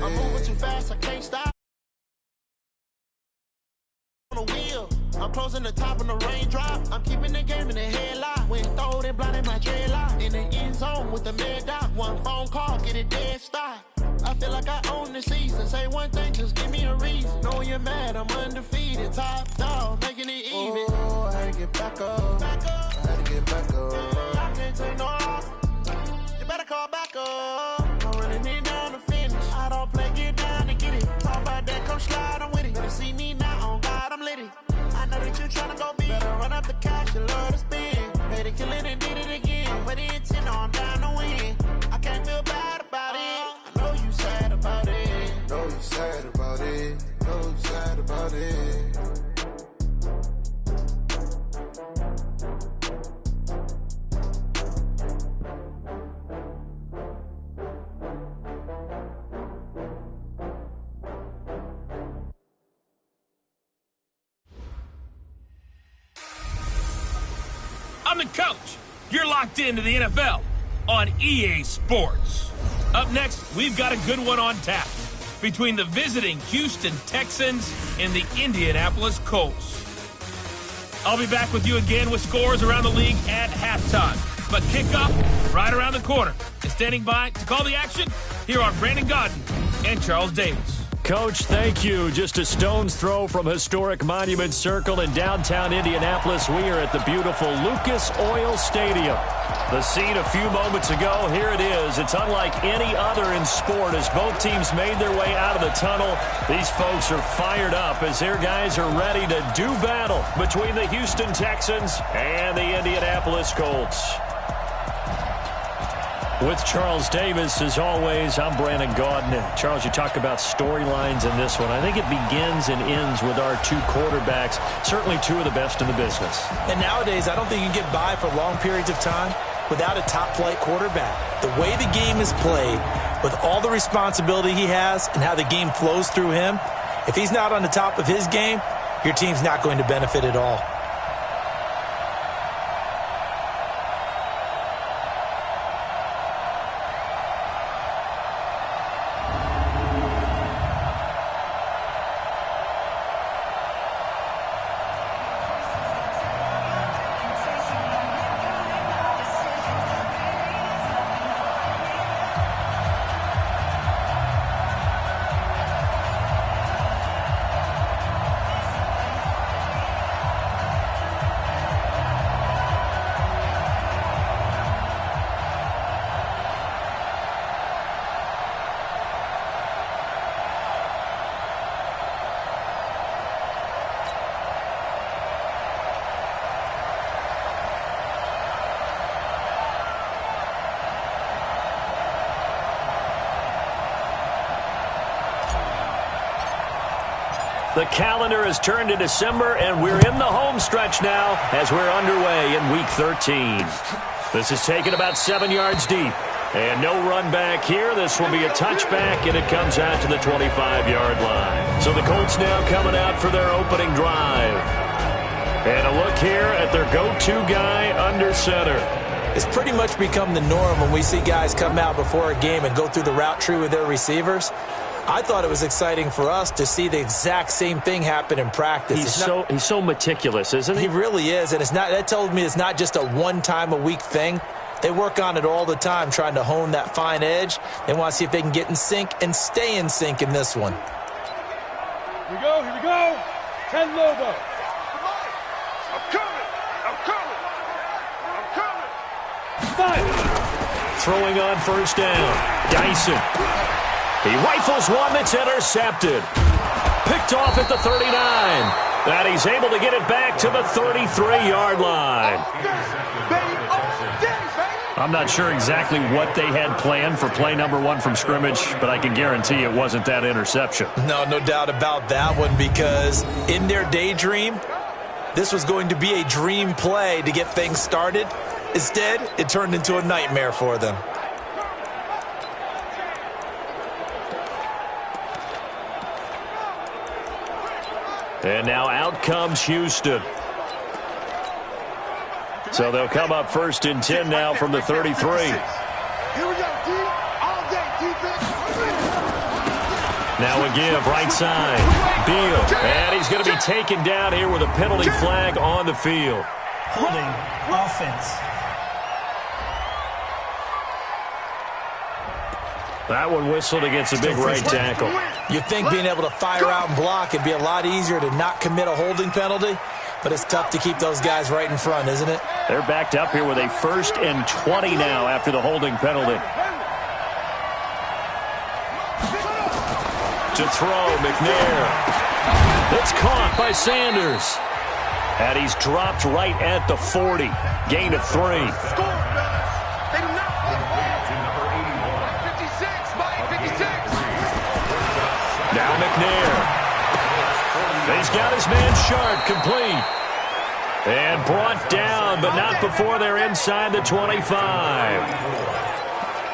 I'm moving too fast, I can't stop. On the wheel, I'm closing the top on the raindrop. I'm keeping the game in the headlock. When throwed and blinded my dreadlock. In the end zone with the mad dot. One phone call, get it dead stop. I feel like I own the season. Say one thing, just give me a reason. Know you're mad, I'm undefeated. Top dog, making it even. Oh, I had to get back up. I had to get back up. I can't take no loss. You better call back up. I'm running it down to finish. I don't play, get down to get it. Talk about that, come slide, I'm with it. Better see me now, on God, I'm litty. I know that you tryna go big. Better run up the cash, you love to spend. Made it, kill it, and did it again. Put it in 10, I'm down to win. I can't feel bad about it. I know you sad about it. Know you sad about it. Know you sad about it. I'm the coach. You're locked into the NFL on EA Sports. Up next, we've got a good one on tap between the visiting Houston Texans and the Indianapolis Colts. I'll be back with you again with scores around the league at halftime. But kickoff right around the corner. And standing by to call the action, here are Brandon Godden and Charles Davis. Coach, thank you. Just a stone's throw from historic Monument Circle in downtown Indianapolis. We are at the beautiful Lucas Oil Stadium. The scene a few moments ago, here it is. It's unlike any other in sport as both teams made their way out of the tunnel. These folks are fired up as their guys are ready to do battle between the Houston Texans and the Indianapolis Colts. With Charles Davis, as always, I'm Brandon Gaudin. Charles, you talk about storylines in this one. I think it begins and ends with our two quarterbacks, certainly two of the best in the business. And nowadays, I don't think you can get by for long periods of time without a top-flight quarterback. The way the game is played, with all the responsibility he has and how the game flows through him, if he's not on the top of his game, your team's not going to benefit at all. The calendar has turned to December, and we're in the home stretch now as we're underway in Week 13. This is taken about 7 yards deep. And no run back here. This will be a touchback, and it comes out to the 25-yard line. So the Colts now coming out for their opening drive. And a look here at their go-to guy under center. It's pretty much become the norm when we see guys come out before a game and go through the route tree with their receivers. I thought it was exciting for us to see the exact same thing happen in practice. He's so meticulous, isn't he? He really is, and that told me it's not just a one-time-a-week thing. They work on it all the time, trying to hone that fine edge. They want to see if they can get in sync and stay in sync in this one. Here we go. 10 Lobo. I'm coming. 5. Throwing on first down. Dyson. He rifles one that's intercepted. Picked off at the 39. And he's able to get it back to the 33-yard line. I'm not sure exactly what they had planned for play number 1 from scrimmage, but I can guarantee it wasn't that interception. No doubt about that one, because in their daydream, this was going to be a dream play to get things started. Instead, it turned into a nightmare for them. And now out comes Houston. So they'll come up first and 10 now from the 33. Here we go, D. All day defense. Now a give, right side. Beal, and he's going to be taken down here with a penalty flag on the field. Holding offense. That one whistled against a big right tackle. You'd think being able to fire out and block would be a lot easier to not commit a holding penalty, but it's tough to keep those guys right in front, isn't it? They're backed up here with a 1st and 20 now after the holding penalty. To throw, McNair. It's caught by Sanders. And he's dropped right at the 40. Gain of 3. Now McNair. He's got his man Sharp, complete. And brought down, but not before they're inside the 25.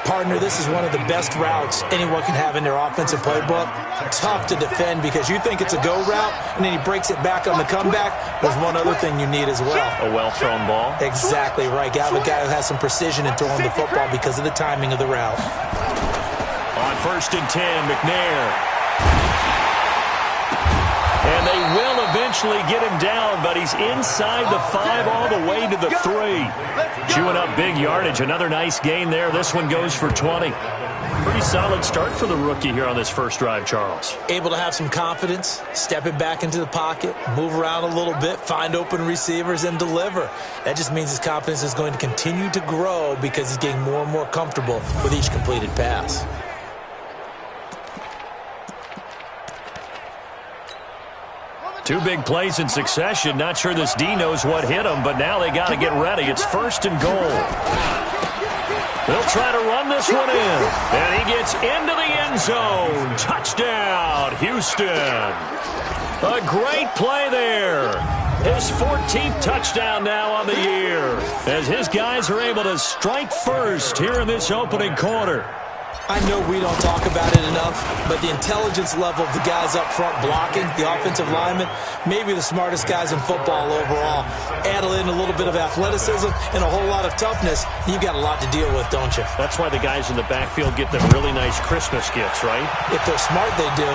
Partner, this is one of the best routes anyone can have in their offensive playbook. Tough to defend because you think it's a go route, and then he breaks it back on the comeback. There's one other thing you need as well. A well-thrown ball. Exactly right. Got a guy who has some precision in throwing the football because of the timing of the route. On 1st and 10, McNair. And they will eventually get him down, but he's inside the 5 all the way to the 3. Chewing up big yardage. Another nice gain there. This one goes for 20. Pretty solid start for the rookie here on this first drive, Charles. Able to have some confidence, stepping back into the pocket, move around a little bit, find open receivers, and deliver. That just means his confidence is going to continue to grow because he's getting more and more comfortable with each completed pass. Two big plays in succession. Not sure this D knows what hit him, but now they got to get ready. It's 1st and goal. They'll try to run this one in. And he gets into the end zone. Touchdown, Houston. A great play there. His 14th touchdown now on the year, as his guys are able to strike first here in this opening quarter. I know we don't talk about it enough, but the intelligence level of the guys up front blocking, the offensive linemen, maybe the smartest guys in football overall. Add in a little bit of athleticism and a whole lot of toughness, you've got a lot to deal with, don't you? That's why the guys in the backfield get them really nice Christmas gifts, right? If they're smart, they do.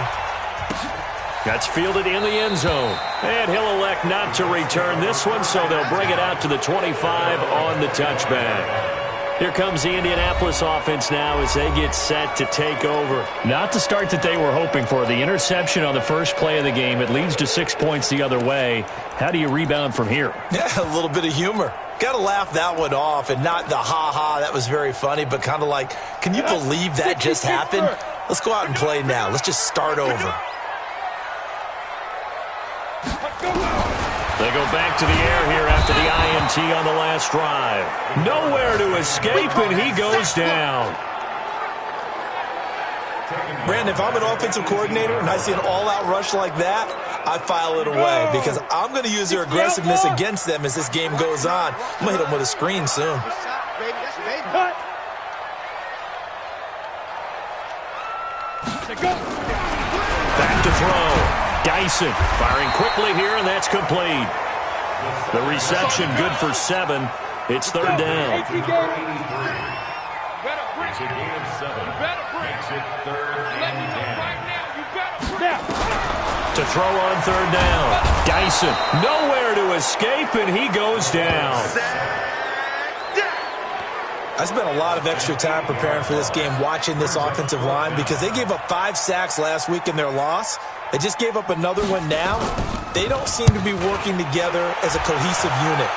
That's fielded in the end zone. And he'll elect not to return this one, so they'll bring it out to the 25 on the touchback. Here comes the Indianapolis offense now as they get set to take over. Not the start that they were hoping for. The interception on the first play of the game. It leads to 6 points the other way. How do you rebound from here? Yeah, a little bit of humor. Got to laugh that one off, and not the ha-ha, that was very funny, but kind of like, can you believe that just happened? Let's go out and play now. Let's just start over. They go back to the air here after the INT on the last drive. Nowhere to escape, and he goes down. Brandon, if I'm an offensive coordinator and I see an all-out rush like that, I file it away because I'm going to use their aggressiveness against them as this game goes on. I'm going to hit them with a screen soon. Back to throw. Dyson firing quickly here, and that's complete. The reception good for 7. It's 3rd down. It's a gain of 7. Makes it 3rd and 10. To throw on 3rd down. Dyson nowhere to escape, and he goes down. I spent a lot of extra time preparing for this game, watching this offensive line, because they gave up 5 sacks last week in their loss. They just gave up another one now. They don't seem to be working together as a cohesive unit.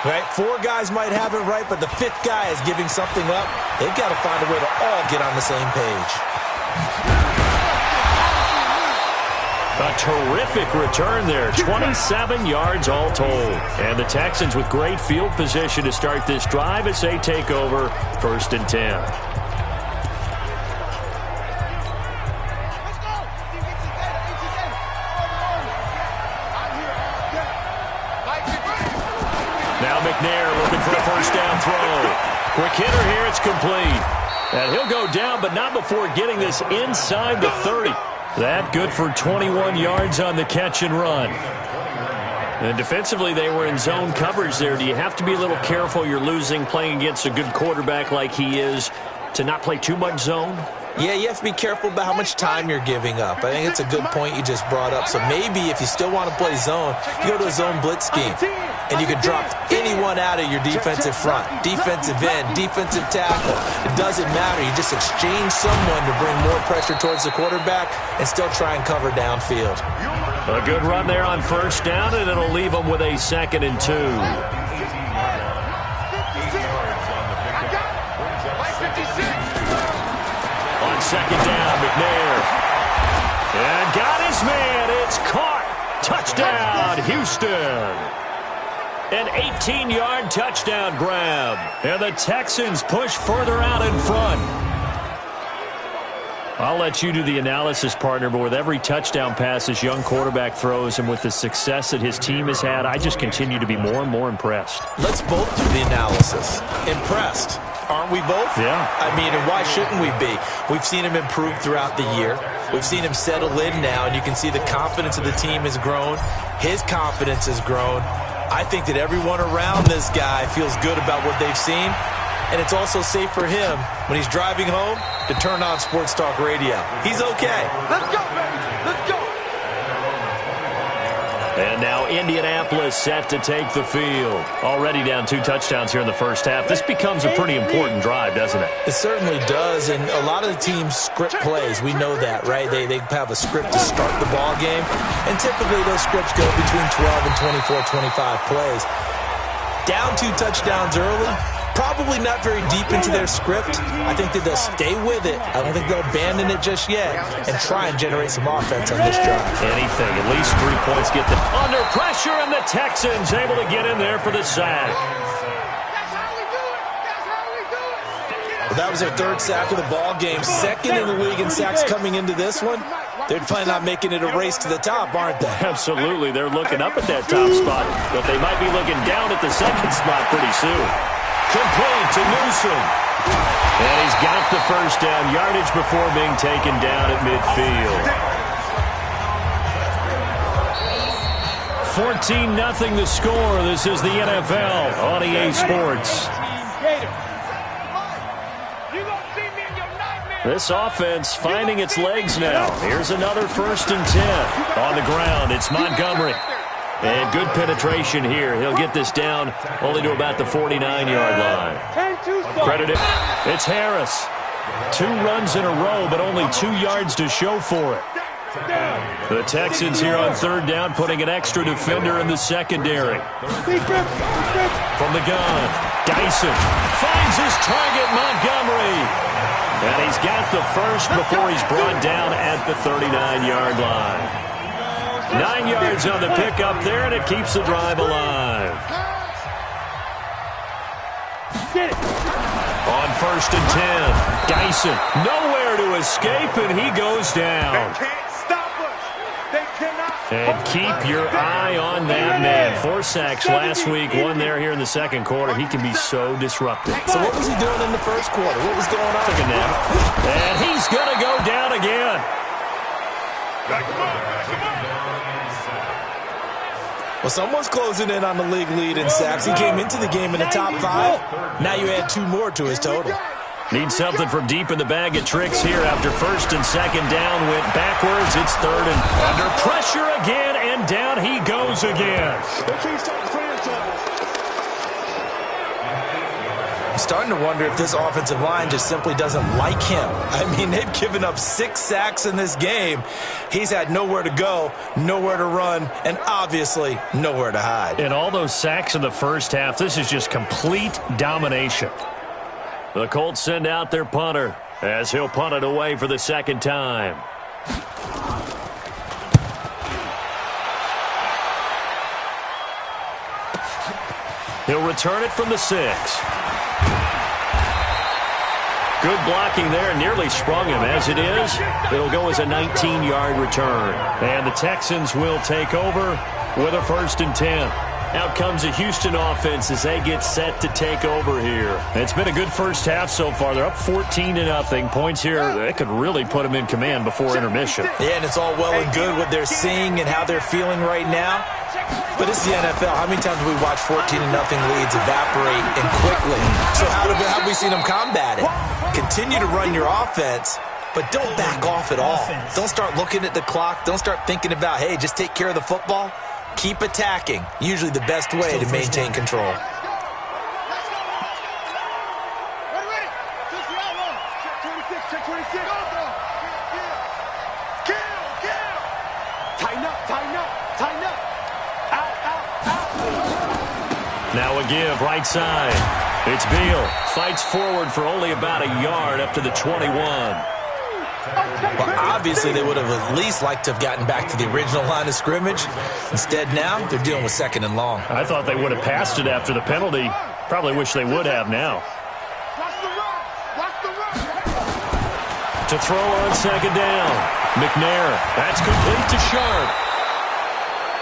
Right? 4 guys might have it right, but the 5th guy is giving something up. They've got to find a way to all get on the same page. A terrific return there. 27 yards all told. And the Texans with great field position to start this drive as they take over 1st and 10. Now McNair looking for a 1st down throw. Quick hitter here, it's complete. And he'll go down, but not before getting this inside the 30. That good for 21 yards on the catch and run. And defensively, they were in zone coverage there. Do you have to be a little careful? You're losing, playing against a good quarterback like he is, to not play too much zone? Yeah, you have to be careful about how much time you're giving up. I think it's a good point you just brought up. So maybe if you still want to play zone, you go to a zone blitz scheme. And you can drop anyone out of your defensive front. Defensive end, defensive tackle. It doesn't matter. You just exchange someone to bring more pressure towards the quarterback and still try and cover downfield. A good run there on first down, and it'll leave them with a 2nd and 2. On 2nd down, McNair. And got his man. It's caught. Touchdown, Houston. An 18-yard touchdown grab. And the Texans push further out in front. I'll let you do the analysis, partner, but with every touchdown pass this young quarterback throws and with the success that his team has had, I just continue to be more and more impressed. Let's both do the analysis. Impressed. Aren't we both? Yeah. I mean, and why shouldn't we be? We've seen him improve throughout the year. We've seen him settle in now, and you can see the confidence of the team has grown. His confidence has grown. I think that everyone around this guy feels good about what they've seen, and it's also safe for him when he's driving home to turn on Sports Talk Radio. He's okay. Let's go, baby. Let's go. And now Indianapolis set to take the field. Already down 2 touchdowns here in the first half. This becomes a pretty important drive, doesn't it? It certainly does, and a lot of the teams script plays. We know that, right? They have a script to start the ball game, and typically those scripts go between 12 and 24, 25 plays. Down 2 touchdowns early, probably not very deep into their script. I think that they'll stay with it. I don't think they'll abandon it just yet and try and generate some offense on this drive. Anything, at least 3 points get them under pressure, and the Texans able to get in there for the sack. Well, that was their 3rd sack of the ball game. 2nd in the league in sacks coming into this one. They're planning on making it a race to the top, aren't they? Absolutely. They're looking up at that top spot, but they might be looking down at the 2nd spot pretty soon. Complete to Newsom. And he's got the first down, yardage before being taken down at midfield. 14-0 the score. This is the NFL on EA Sports. This offense finding its legs now. Here's another 1st and 10. On the ground, it's Montgomery. And good penetration here. He'll get this down only to about the 49-yard line. Credit it. It's Harris. 2 runs in a row, but only 2 yards to show for it. The Texans here on 3rd down, putting an extra defender in the secondary. From the gun, Dyson finds his target, Montgomery. And he's got the first before he's brought down at the 39-yard line. 9 yards on the pickup there, and it keeps the drive alive. On 1st and 10, Dyson nowhere to escape, and he goes down. They can't stop us. They cannot. And keep your eye on that man. 4 sacks last week, 1 there here in the 2nd quarter. He can be so disruptive. So what was he doing in the 1st quarter? What was going on? Took a nap. And he's going to go down again. Well, someone's closing in on the league lead in sacks. He came into the game in the top 5. Now you add 2 more to his total. Need something from deep in the bag of tricks here after 1st and 2nd down. Went backwards. It's 3rd and under pressure again, and down he goes again. I'm starting to wonder if this offensive line just simply doesn't like him. I mean, they've given up 6 sacks in this game. He's had nowhere to go, nowhere to run, and obviously nowhere to hide. And all those sacks in the first half, this is just complete domination. The Colts send out their punter as he'll punt it away for the 2nd time. He'll return it from the 6. Good blocking there, nearly sprung him. As it is, it'll go as a 19-yard return. And the Texans will take over with a 1st and 10. Out comes the Houston offense as they get set to take over here. It's been a good first half so far. They're up 14-0. Points here, they could really put them in command before intermission. Yeah, and it's all well and good what they're seeing and how they're feeling right now. But it's the NFL. How many times have we watched 14-0 leads evaporate and quickly? So how have we seen them combat it? Continue to run your offense, but don't back off at all. Don't start looking at the clock. Don't start thinking about, hey, just take care of the football. Keep attacking. Usually the best way to maintain control. Now a give, right side. It's Beal. Fights forward for only about a yard up to the 21. Well, obviously they would have at least liked to have gotten back to the original line of scrimmage. Instead now, they're dealing with second and long. I thought they would have passed it after the penalty. Probably wish they would have now. To throw on second down. McNair. That's complete to Sharp.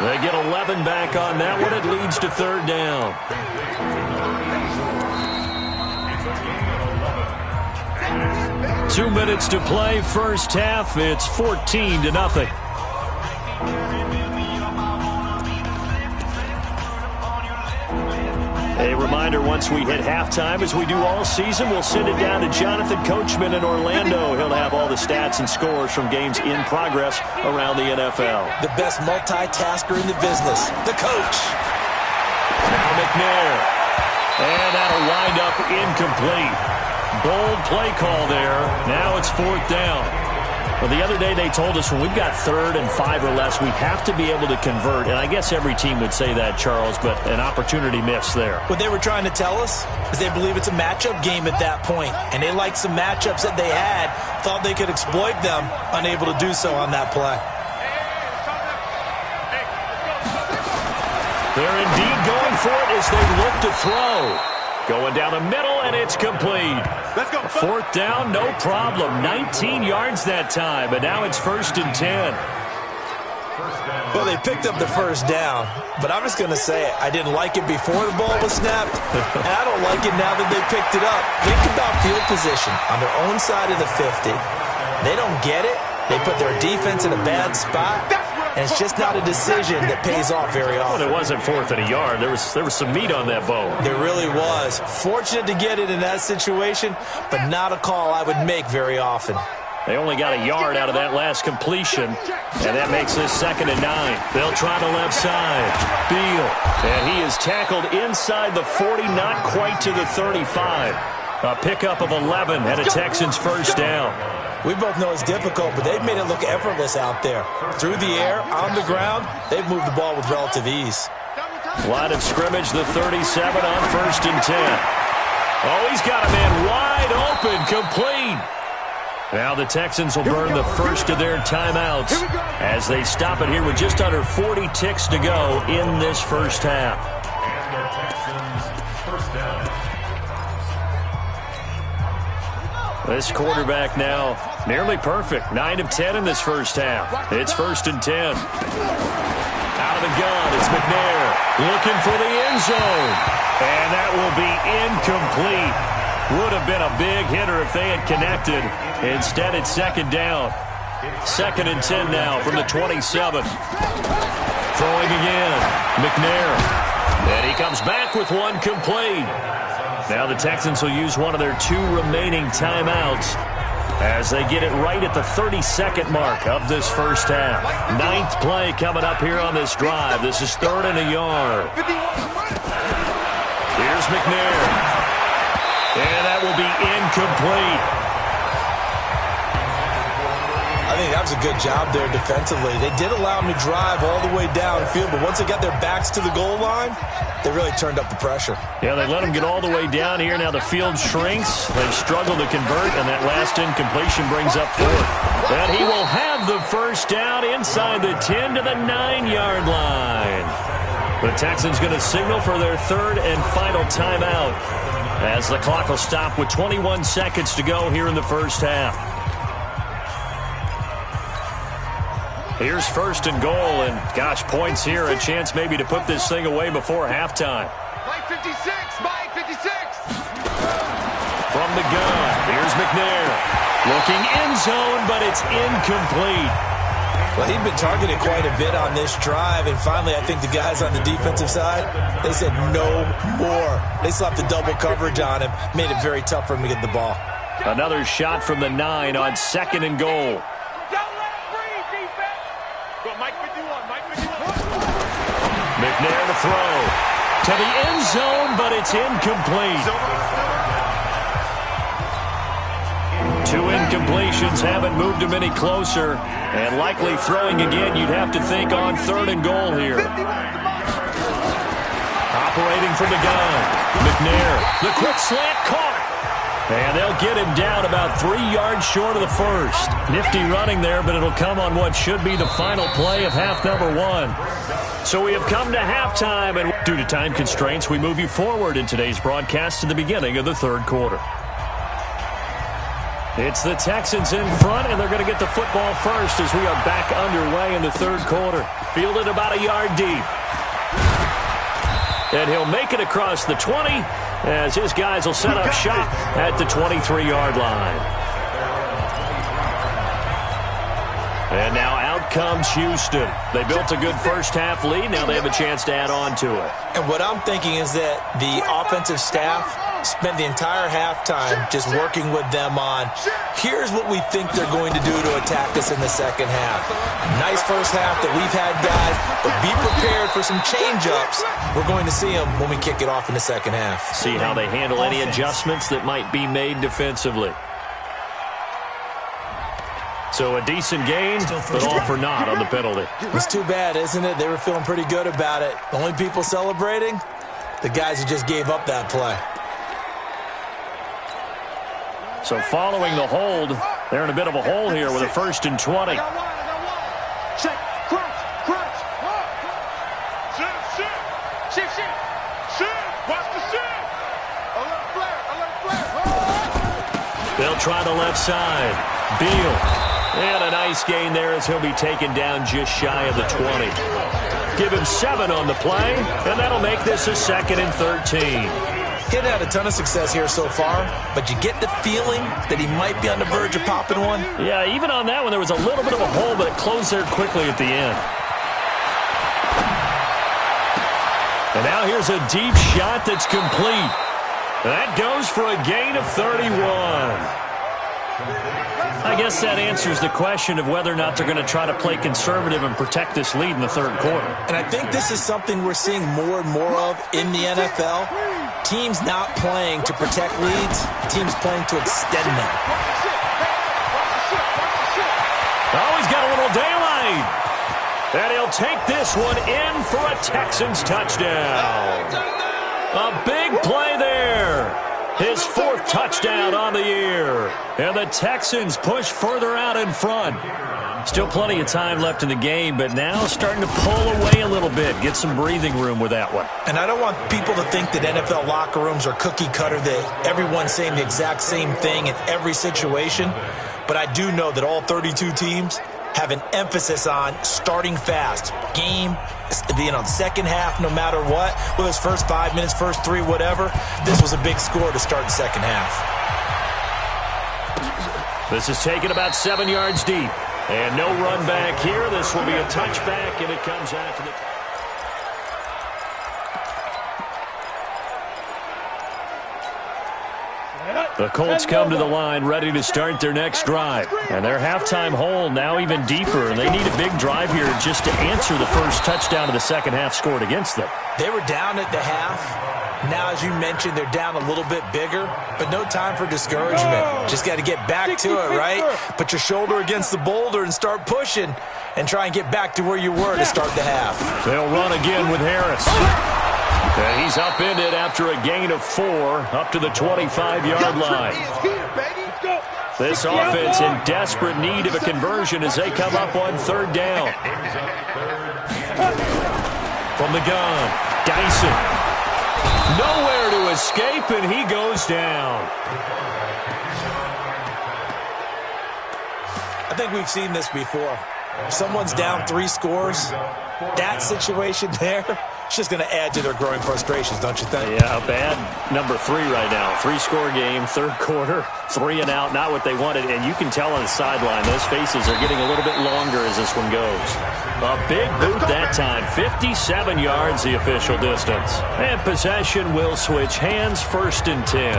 They get 11 back on that one. It leads to third down. Two minutes to play, first half. It's 14-0. A reminder, once we hit halftime, as we do all season, we'll send it down to Jonathan Coachman in Orlando. He'll have all the stats and scores from games in progress around the NFL. The best multitasker in the business, the coach. Now McNair. And that'll wind up incomplete. Bold play call there. Now it's fourth down. Well, the other day they told us when we've got 3rd and 5 or less, we have to be able to convert. And I guess every team would say that, Charles, but an opportunity missed there. What they were trying to tell us is they believe it's a matchup game at that point. And they liked some matchups that they had, thought they could exploit them, unable to do so on that play. They're indeed going for it as they look to throw. Going down the middle, and it's complete. Let's go. Fourth down, no problem. 19 yards that time, but now it's 1st and 10. Well, they picked up the first down, but I'm just going to say it. I didn't like it before the ball was snapped, and I don't like it now that they picked it up. Think about field position on their own side of the 50. They don't get it. They put their defense in a bad spot. And it's just not a decision that pays off very often. Well, it wasn't 4th and a yard. There was some meat on that bone. There really was. Fortunate to get it in that situation, but not a call I would make very often. They only got a yard out of that last completion, and that makes this 2nd and 9. They'll try the left side. Beal, and he is tackled inside the 40, not quite to the 35. A pickup of 11 and a Texans first down. We both know it's difficult, but they've made it look effortless out there. Through the air, on the ground, they've moved the ball with relative ease. Line of scrimmage, the 37 on 1st and 10. Oh, he's got a man wide open, complete. Now the Texans will burn the first of their timeouts as they stop it here with just under 40 ticks to go in this first half. This quarterback now nearly perfect. 9 of 10 in this first half. It's 1st and 10. Out of the gun, it's McNair looking for the end zone. And that will be incomplete. Would have been a big hitter if they had connected. Instead, it's 2nd down. 2nd and 10 now from the 27. Throwing again. McNair. And he comes back with one complete. Now the Texans will use one of their 2 remaining timeouts as they get it right at the 32nd mark of this first half. 9th play coming up here on this drive. This is 3rd and a yard. Here's McNair. And that will be incomplete. I think that was a good job there defensively. They did allow them to drive all the way downfield, but once they got their backs to the goal line, they really turned up the pressure. Yeah, they let them get all the way down here. Now the field shrinks. They've struggled to convert, and that last incompletion brings up 4th. And he will have the first down inside the 10 to the 9-yard line. The Texans going to signal for their 3rd and final timeout as the clock will stop with 21 seconds to go here in the first half. Here's 1st and goal, and gosh, points here, a chance maybe to put this thing away before halftime. Mike 56, Mike 56. From the gun, here's McNair. Looking end zone, but it's incomplete. Well, he'd been targeted quite a bit on this drive, and finally I think the guys on the defensive side, they said no more. They slapped the double coverage on him, made it very tough for him to get the ball. Another shot from the 9 on 2nd and goal. Don't let it breathe, defense. Go, Mike 51, Mike 51. McNair to throw. To the end zone, but it's incomplete. 2 incompletions haven't moved him any closer. And likely throwing again, you'd have to think on 3rd and goal here. Operating from the gun. McNair, the quick slant caught. And they'll get him down about 3 yards short of the first. Nifty running there, but it'll come on what should be the final play of half number 1. So we have come to halftime, and due to time constraints, we move you forward in today's broadcast to the beginning of the 3rd quarter. It's the Texans in front, and they're going to get the football first as we are back underway in the 3rd quarter. Fielded about a yard deep. And he'll make it across the 20 as his guys will set up shop at the 23-yard line. And now out comes Houston. They built a good first-half lead. Now they have a chance to add on to it. And what I'm thinking is that the offensive staff spent the entire halftime just working with them on, here's what we think they're going to do to attack us in the second half. Nice first half that we've had, guys, but be prepared for some change-ups. We're going to see them when we kick it off in the second half. See how they handle any adjustments that might be made defensively. So a decent game, but all for naught on the penalty. It's too bad, isn't it? They were feeling pretty good about it. The only people celebrating, the guys who just gave up that play. So following the hold, they're in a bit of a hole here with a 1st and 20. Check, crunch, crunch. Shift. Watch the shift. Alert flare. They'll try the left side. Beal. And a nice gain there as he'll be taken down just shy of the 20. Give him 7 on the play, and that'll make this a 2nd and 13. He hadn't had a ton of success here so far, but you get the feeling that he might be on the verge of popping one. Yeah, even on that one, there was a little bit of a hole, but it closed there quickly at the end. And now here's a deep shot that's complete. That goes for a gain of 31. I guess that answers the question of whether or not they're going to try to play conservative and protect this lead in the 3rd quarter. And I think this is something we're seeing more and more of in the NFL. Teams not playing to protect leads, teams playing to extend them. Oh, he's got a little daylight. And he'll take this one in for a Texans touchdown. A big play there. His 4th touchdown on the year. And the Texans push further out in front. Still plenty of time left in the game, but now starting to pull away a little bit. Get some breathing room with that one. And I don't want people to think that NFL locker rooms are cookie cutter, that everyone's saying the exact same thing in every situation. But I do know that all 32 teams have an emphasis on starting fast. Game, second half, no matter what. Whether it's first 5 minutes, first 3, whatever. This was a big score to start the second half. This is taken about 7 yards deep. And no run back here. This will be a touchback, and it comes out to the... The Colts come to the line ready to start their next drive. And their halftime hole now even deeper. And they need a big drive here just to answer the first touchdown of the second half scored against them. They were down at the half. Now, as you mentioned, they're down a little bit bigger, but no time for discouragement. Just got to get back to it, right? Put your shoulder against the boulder and start pushing and try and get back to where you were to start the half. They'll run again with Harris. And he's upended after a gain of 4 up to the 25-yard line. This offense in desperate need of a conversion as they come up on 3rd down. From the gun, Dyson. Nowhere to escape, and he goes down. I think we've seen this before. Someone's down 3 scores. That situation there, it's just going to add to their growing frustrations, don't you think? Yeah, bad number 3 right now. 3-score game, 3rd quarter, 3 and out, not what they wanted. And you can tell on the sideline, those faces are getting a little bit longer as this one goes. A big boot that time, 57 yards the official distance. And possession will switch hands, 1st and 10.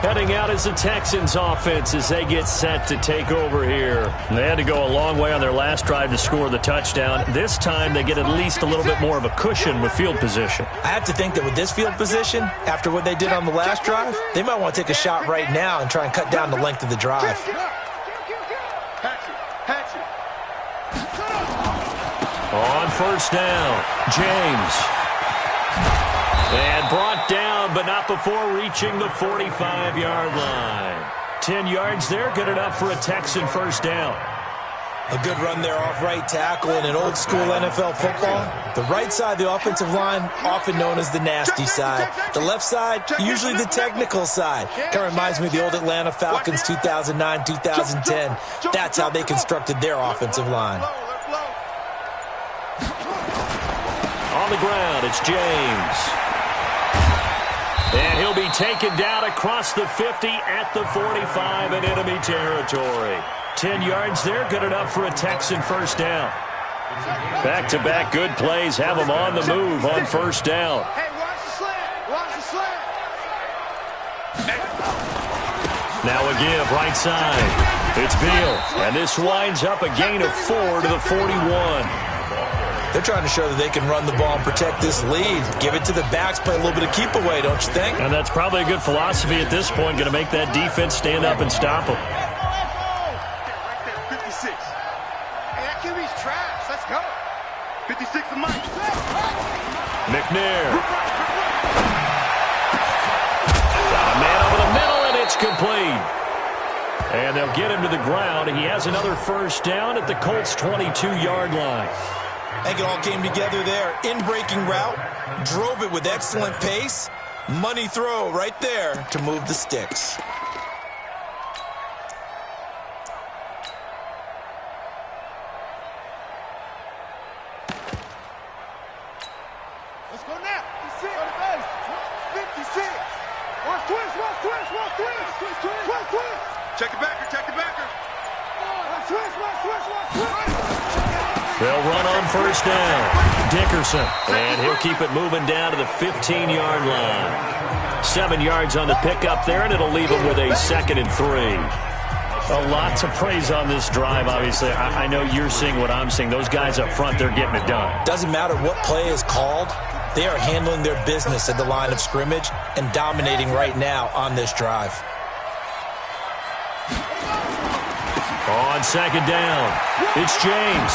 Heading out is the Texans offense as they get set to take over here. They had to go a long way on their last drive to score the touchdown. This time they get at least a little bit more of a cushion with field position. I have to think that with this field position, after what they did on the last drive, they might want to take a shot right now and try and cut down the length of the drive. On first down, James. And brought down, but not before reaching the 45-yard line. 10 yards there, good enough for a Texan first down. A good run there off right tackle in an old-school NFL football. The right side of the offensive line, often known as the nasty side. The left side, usually the technical side. Kind of reminds me of the old Atlanta Falcons 2009, 2010. That's how they constructed their offensive line. On the ground, it's James. And he'll be taken down across the 50 at the 45 in enemy territory. 10 yards there, good enough for a Texan first down. Back-to-back good plays have them on the move on first down. Hey, watch the slant. Watch the slant. Now a give right side. It's Beal. And this winds up a gain of 4 to the 41. They're trying to show that they can run the ball and protect this lead. Give it to the backs, play a little bit of keep away, don't you think? And that's probably a good philosophy at this point, going to make that defense stand up and stop them. Right there, 56. Hey, that QB's trash. Let's go. 56 to Mike. McNair. Got a man over the middle, and it's complete. And they'll get him to the ground. He has another first down at the Colts' 22-yard line. I think it all came together there. In-breaking route, drove it with excellent pace. Money throw right there to move the sticks. Let's go now. 56. Watch twist. Check the backer. Watch twist. They'll run on first down. Dickerson. And he'll keep it moving down to the 15-yard line. 7 yards on the pickup there, and it'll leave him with a 2nd and 3. A lot to praise on this drive, obviously. I know you're seeing what I'm seeing. Those guys up front, they're getting it done. Doesn't matter what play is called. They are handling their business at the line of scrimmage and dominating right now on this drive. On second down, it's James.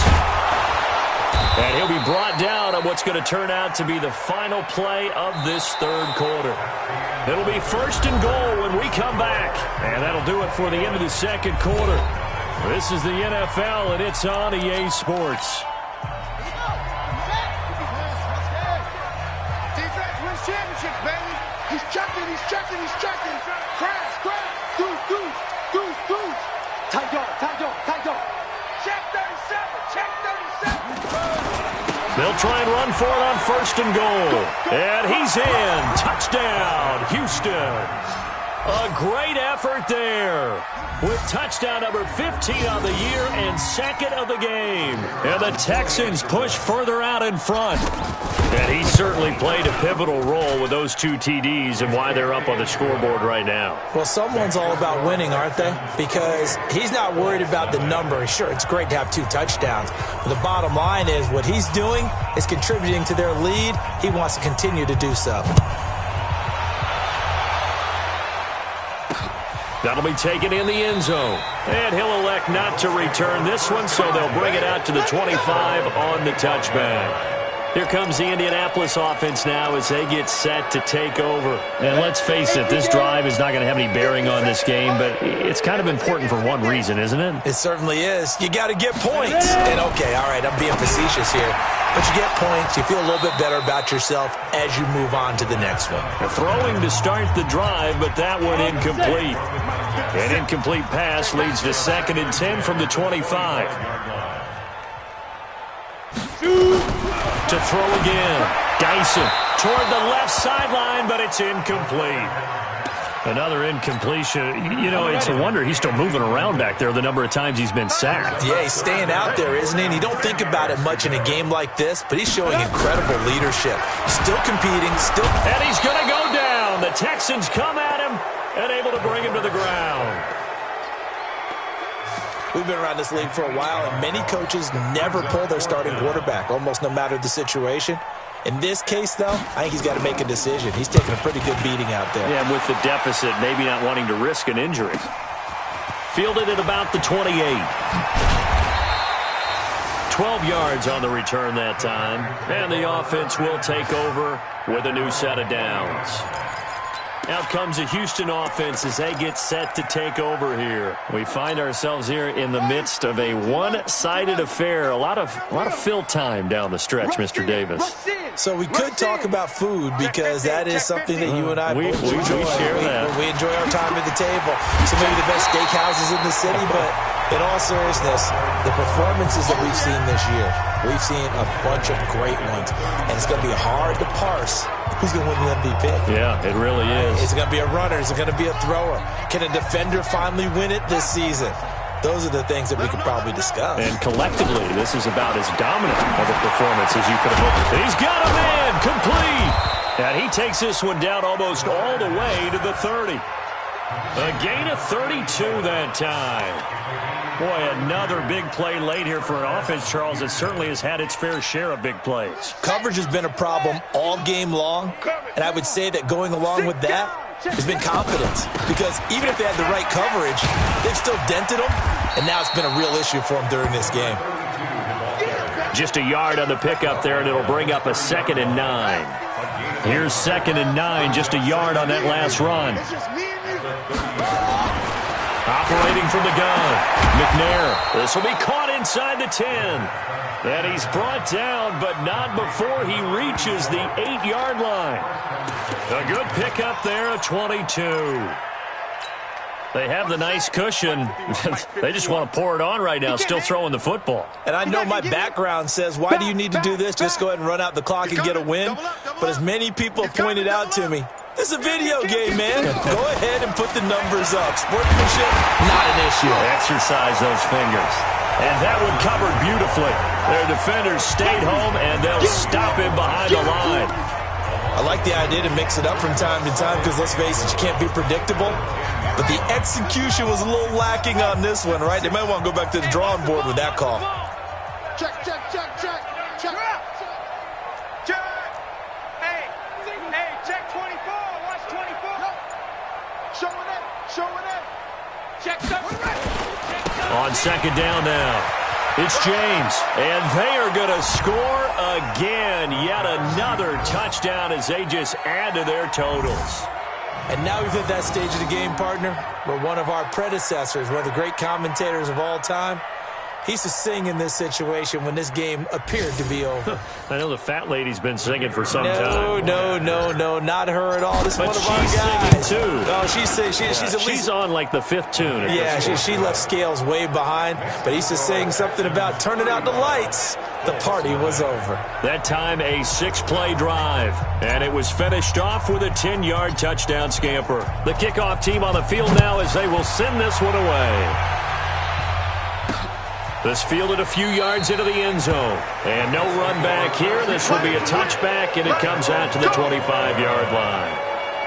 And he'll be brought down on what's going to turn out to be the final play of this third quarter. It'll be 1st and goal when we come back. And that'll do it for the end of the second quarter. This is the NFL, and it's on EA Sports. Defense wins championships, baby. He's checking. Crash. Deuce. Tight dog. Check 37. They'll try and run for it on 1st and goal. And he's in. Touchdown, Houston. A great effort there with touchdown number 15 on the year and 2nd of the game. And the Texans push further out in front. And he certainly played a pivotal role with those 2 TDs and why they're up on the scoreboard right now. Well, someone's all about winning, aren't they? Because he's not worried about the number. Sure, it's great to have 2 touchdowns. But the bottom line is what he's doing is contributing to their lead. He wants to continue to do so. That'll be taken in the end zone. And he'll elect not to return this one, so they'll bring it out to the 25 on the touchback. Here comes the Indianapolis offense now as they get set to take over. And let's face it, this drive is not going to have any bearing on this game, but it's kind of important for one reason, isn't it? It certainly is. You got to get points. And okay, all right, I'm being facetious here. But you get points, you feel a little bit better about yourself as you move on to the next one. Throwing to start the drive, but that one incomplete. An incomplete pass leads to 2nd and 10 from the 25. To throw again. Dyson toward the left sideline, but it's incomplete. Another incompletion. You know, it's a wonder he's still moving around back there the number of times he's been sacked. Yeah, he's staying out there, isn't he? And you don't think about it much in a game like this, but he's showing incredible leadership. Still competing, still... And he's going to go down. The Texans come at him, and able to bring him to the ground. We've been around this league for a while, and many coaches never pull their starting quarterback, almost no matter the situation. In this case, though, I think he's got to make a decision. He's taking a pretty good beating out there. Yeah, and with the deficit, maybe not wanting to risk an injury. Fielded at about the 28. 12 yards on the return that time. And the offense will take over with a new set of downs. Out comes the Houston offense as they get set to take over here. We find ourselves here in the midst of a one-sided affair. A lot of fill time down the stretch, Mr. Davis. So we could talk about food because that is something that you and I both enjoy. We share that. We enjoy our time at the table. So maybe the best steakhouses in the city, but in all seriousness, the performances that we've seen this year, we've seen a bunch of great ones, and it's going to be hard to parse who's going to win the MVP. Yeah, it really is. Is it going to be a runner? Is it going to be a thrower? Can a defender finally win it this season? Those are the things that we could probably discuss. And collectively, this is about as dominant of a performance as you could have hoped. He's got a man, complete. And he takes this one down almost all the way to the 30. A gain of 32 that time. Boy, another big play late here for an offense, Charles, that certainly has had its fair share of big plays. Coverage has been a problem all game long, and I would say that going along with that has been confidence. Because even if they had the right coverage, they've still dented them, and now it's been a real issue for them during this game. Just a yard on the pickup there, and it'll bring up a 2nd and 9. Here's 2nd and 9, just a yard on that last run. Operating from the gun, McNair. This will be caught inside the 10. And he's brought down, but not before he reaches the 8-yard line. A good pickup there of 22. They have the nice cushion. They just want to pour it on right now, still throwing the football. And I know my background says, why do you need to do this? Just go ahead and run out the clock and get a win. But as many people have pointed out to me, this is a video game, man. Go ahead and put the numbers up. Sportsmanship, not an issue. Exercise those fingers. And that one covered beautifully. Their defenders stayed home, and they'll stop him behind the line. I like the idea to mix it up from time to time because, let's face it, you can't be predictable. But the execution was a little lacking on this one, right? They might want to go back to the drawing board with that call. Check. Hey, check 24. Watch 24. Showing it. Check something. On 2nd down now, it's James. And they are going to score again. Yet another touchdown as they just add to their totals. And now we've hit that stage of the game, partner, where one of our predecessors, one of the great commentators of all time, he used to sing in this situation when this game appeared to be over. I know the fat lady's been singing for some time. No, not her at all. This is one of our guys. She's singing, too. No, she's at least... She's on, like, the 5th tune. Yeah, she left Scales way behind, but he used to sing something about turning out the lights. The party was over. That time, a 6-play drive, and it was finished off with a 10-yard touchdown scamper. The kickoff team on the field now as they will send this one away. This fielded a few yards into the end zone. And no run back here. This will be a touchback, and it comes out to the 25-yard line.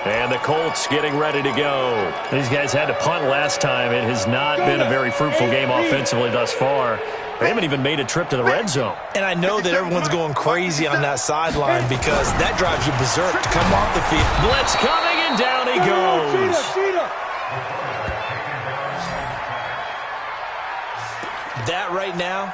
And the Colts getting ready to go. These guys had to punt last time. It has not been a very fruitful game offensively thus far. They haven't even made a trip to the red zone. And I know that everyone's going crazy on that sideline because that drives you berserk to come off the field. Blitz coming, and down he goes. That right now,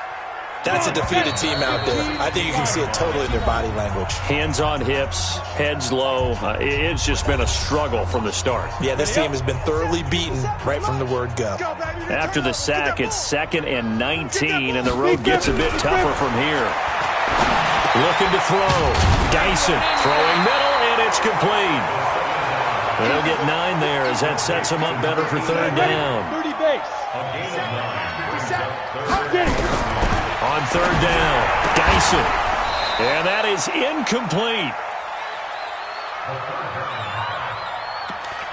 that's a defeated team out there. I think you can see it totally in their body language. Hands on hips, heads low. It's just been a struggle from the start. Yeah, this team has been thoroughly beaten right from the word go. After the sack, it's 2nd and 19, and the road gets a bit tougher from here. Looking to throw. Dyson throwing middle, and it's complete. They'll get 9 there as that sets them up better for 3rd down. On 3rd down, Dyson. And that is incomplete.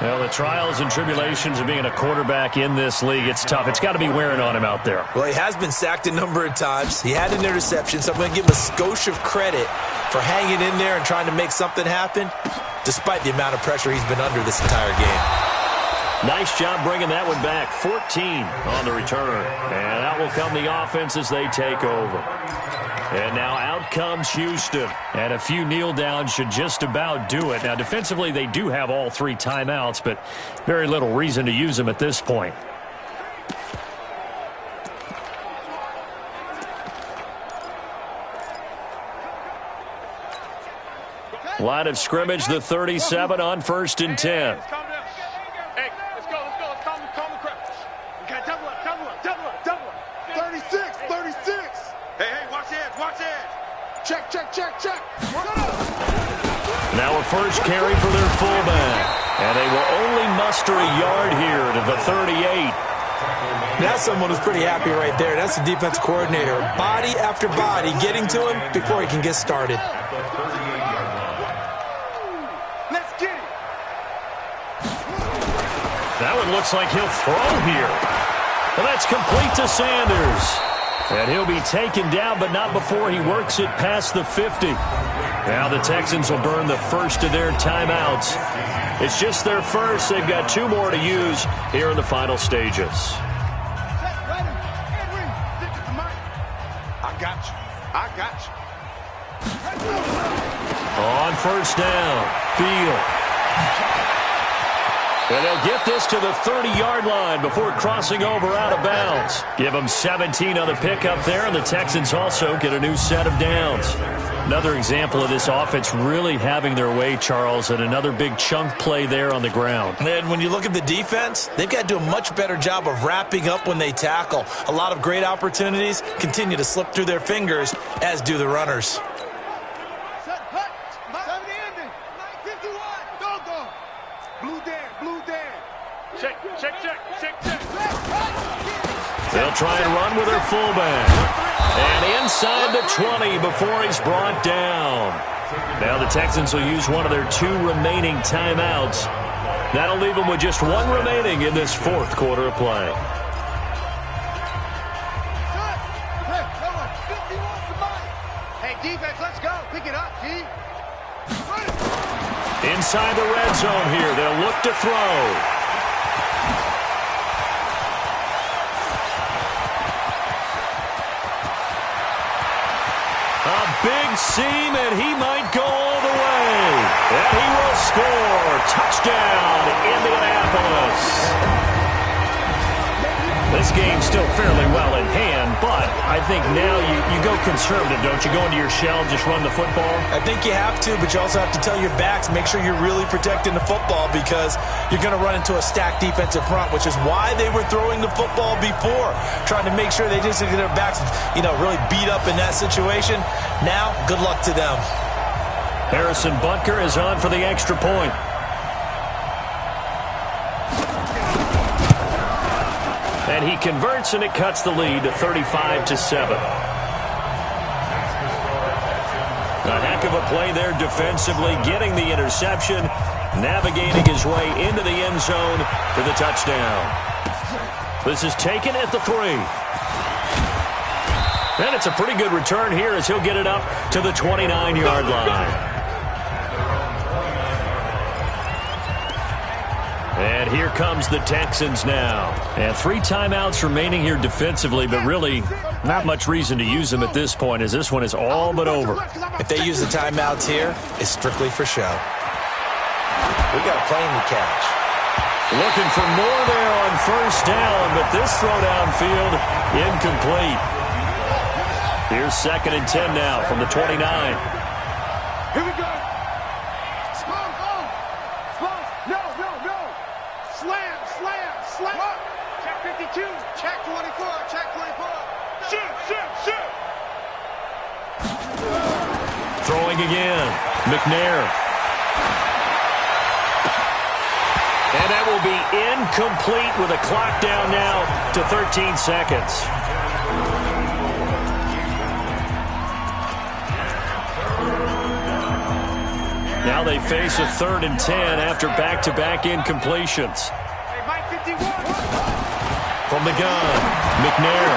Well, the trials and tribulations of being a quarterback in this league, it's tough. It's got to be wearing on him out there. Well, he has been sacked a number of times. He had an interception, so I'm going to give him a skosh of credit for hanging in there and trying to make something happen, despite the amount of pressure he's been under this entire game. Nice job bringing that one back. 14 on the return. And out will come the offense as they take over. And now out comes Houston. And a few kneel downs should just about do it. Now, defensively, they do have all 3 timeouts, but very little reason to use them at this point. Line of scrimmage, the 37 on 1st and 10. Hey, let's go. Let's calm the crowd. We got double up. 36. Hey, watch edge. Check. Now a first carry for their fullback. And they will only muster a yard here to the 38. That's someone who's pretty happy right there. That's the defense coordinator. Body after body getting to him before he can get started. That one looks like he'll throw here. Well, that's complete to Sanders. And he'll be taken down, but not before he works it past the 50. Now the Texans will burn the first of their timeouts. It's just their first. They've got 2 more to use here in the final stages. I got you. On first down, Field. And they'll get this to the 30-yard line before crossing over out of bounds. Give them 17 on the pickup there, and the Texans also get a new set of downs. Another example of this offense really having their way, Charles, and another big chunk play there on the ground. And when you look at the defense, they've got to do a much better job of wrapping up when they tackle. A lot of great opportunities continue to slip through their fingers, as do the runners. Check. They'll try and run with their fullback. And inside the 20 before he's brought down. Now the Texans will use one of their 2 remaining timeouts. That'll leave them with just 1 remaining in this 4th quarter of play. Hey, defense, let's go. Pick it up, G. Inside the red zone here, they'll look to throw. A big seam, and he might go all the way. And he will score. Touchdown, Indianapolis. This game's still fairly well in hand, but I think now you go conservative, don't you? Go into your shell, just run the football? I think you have to, but you also have to tell your backs, make sure you're really protecting the football because you're going to run into a stacked defensive front, which is why they were throwing the football before, trying to make sure they just get their backs, really beat up in that situation. Now, good luck to them. Harrison Butker is on for the extra point. And he converts, and it cuts the lead to 35-7. A heck of a play there defensively, getting the interception, navigating his way into the end zone for the touchdown. This is taken at the 3. And it's a pretty good return here as he'll get it up to the 29-yard line. And here comes the Texans now. And 3 timeouts remaining here defensively, but really not much reason to use them at this point as this one is all but over. If they use the timeouts here, it's strictly for show. We got a plane to catch. Looking for more there on first down, but this throw downfield incomplete. Here's 2nd and 10 now from the 29. Here we go. Slam. Check 52. Check 24. Shoot. Throwing again. McNair. And that will be incomplete with a clock down now to 13 seconds. Now they face a 3rd and 10 after back-to-back incompletions. From the gun, McNair.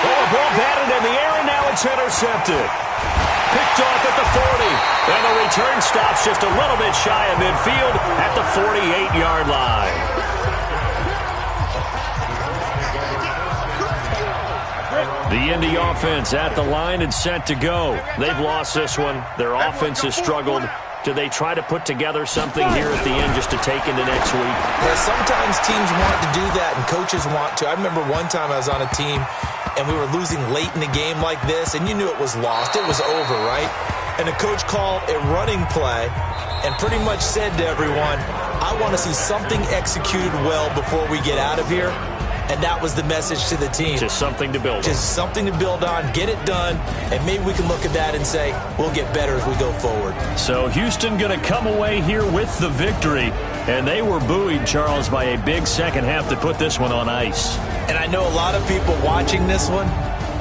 Oh, a ball batted in the air, and now it's intercepted. Picked off at the 40. And the return stops just a little bit shy of midfield at the 48-yard line. The Indy offense at the line and set to go. They've lost this one. Their offense has struggled. Do they try to put together something here at the end just to take into next week? Yeah, sometimes teams want to do that and coaches want to. I remember one time I was on a team and we were losing late in the game like this, and you knew it was lost. It was over, right? And the coach called a running play and pretty much said to everyone, I want to see something executed well before we get out of here. And that was the message to the team. Just something to build on. Just something to build on, get it done, and maybe we can look at that and say, we'll get better as we go forward. So Houston going to come away here with the victory. And they were buoyed, Charles, by a big second half to put this one on ice. And I know a lot of people watching this one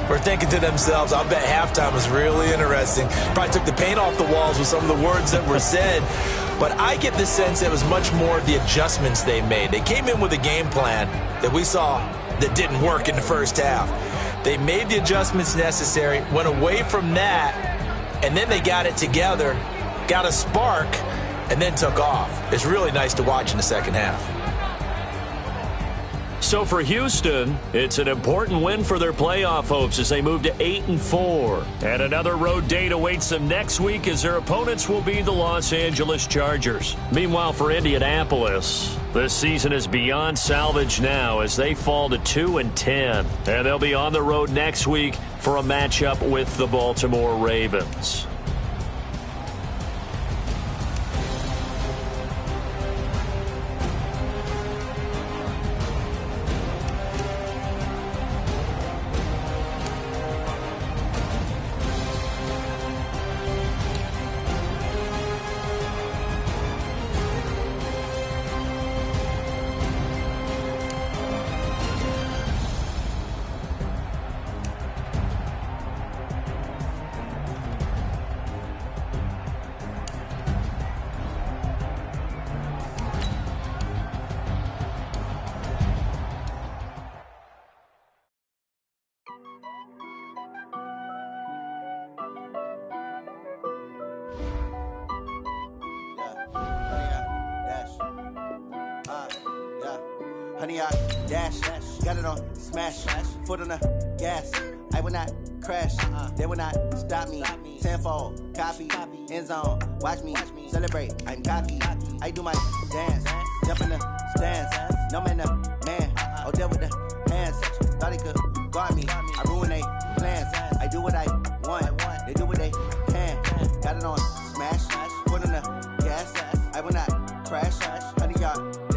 were thinking to themselves, I bet halftime was really interesting. Probably took the paint off the walls with some of the words that were said. But I get the sense it was much more the adjustments they made. They came in with a game plan that we saw that didn't work in the first half. They made the adjustments necessary, went away from that, and then they got it together, got a spark, and then took off. It's really nice to watch in the second half. So for Houston, it's an important win for their playoff hopes as they move to 8-4. And another road date awaits them next week as their opponents will be the Los Angeles Chargers. Meanwhile, for Indianapolis, this season is beyond salvage now as they fall to 2-10. And they'll be on the road next week for a matchup with the Baltimore Ravens. Honey, I dash, got it on smash, foot on the gas. I will not crash, they will not stop me. Tenfold, copy, end zone, watch me celebrate. I'm cocky, I do my dance, jump in the stands. No man, the man, oh, there with the hands. Thought he could guard me, I ruin they plans. I do what I want, they do what they can. Got it on smash, foot on the gas. I will not crash, honey, y'all.